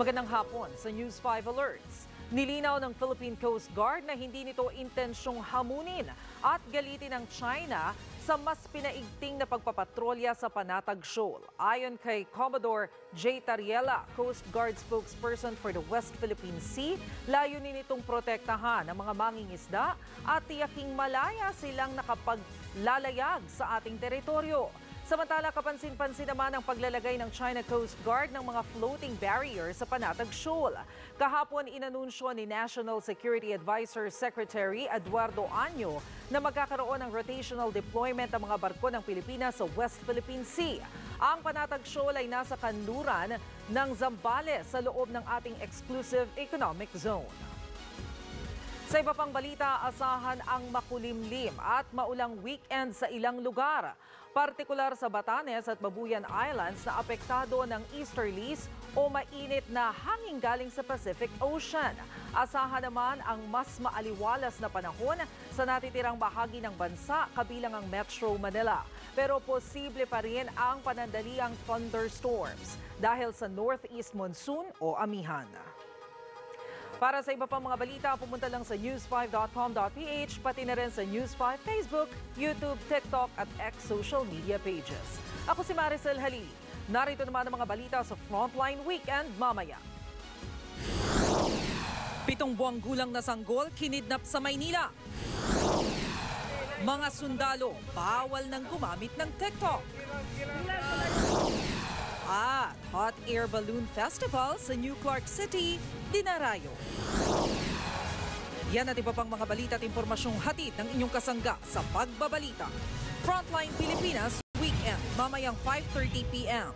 Magandang hapon sa News 5 Alerts. Nilinaw ng Philippine Coast Guard na hindi nito intensyong hamunin at galitin ng China sa mas pinaigting na pagpapatrolya sa Panatag Shoal. Ayon kay Commodore J. Tariela, Coast Guard spokesperson for the West Philippine Sea, layunin nitong protektahan ang mga mangingisda at tiyaking malaya silang nakapaglalayag sa ating teritoryo. Samantala, kapansin-pansin naman ang paglalagay ng China Coast Guard ng mga floating barrier sa Panatag Shoal. Kahapon, inanunsyo ni National Security Advisor Secretary Eduardo Año na magkakaroon ng rotational deployment ang mga barko ng Pilipinas sa West Philippine Sea. Ang Panatag Shoal ay nasa kanluran ng Zambales sa loob ng ating exclusive economic zone. Sa iba pang balita, asahan ang makulimlim at maulang weekend sa ilang lugar, partikular sa Batanes at Babuyan Islands na apektado ng easterlies o mainit na hangin galing sa Pacific Ocean. Asahan naman ang mas maaliwalas na panahon sa natitirang bahagi ng bansa kabilang ang Metro Manila. Pero posible pa rin ang panandaliang thunderstorms dahil sa northeast monsoon o amihan. Para sa iba pang mga balita, pumunta lang sa news5.com.ph, pati na rin sa News 5 Facebook, YouTube, TikTok at X social media pages. Ako si Maricel Halili. Narito naman ang mga balita sa Frontline Weekend mamaya. 7 buwang gulang na sanggol kinidnap sa Maynila. Mga sundalo, bawal nang gumamit ng TikTok. At Hot Air Balloon Festival sa New Clark City, dinarayo. Yan at iba pang mga balita at impormasyong hatid ng inyong kasangga sa pagbabalita. Frontline Pilipinas Weekend, mamayang 5:30 p.m.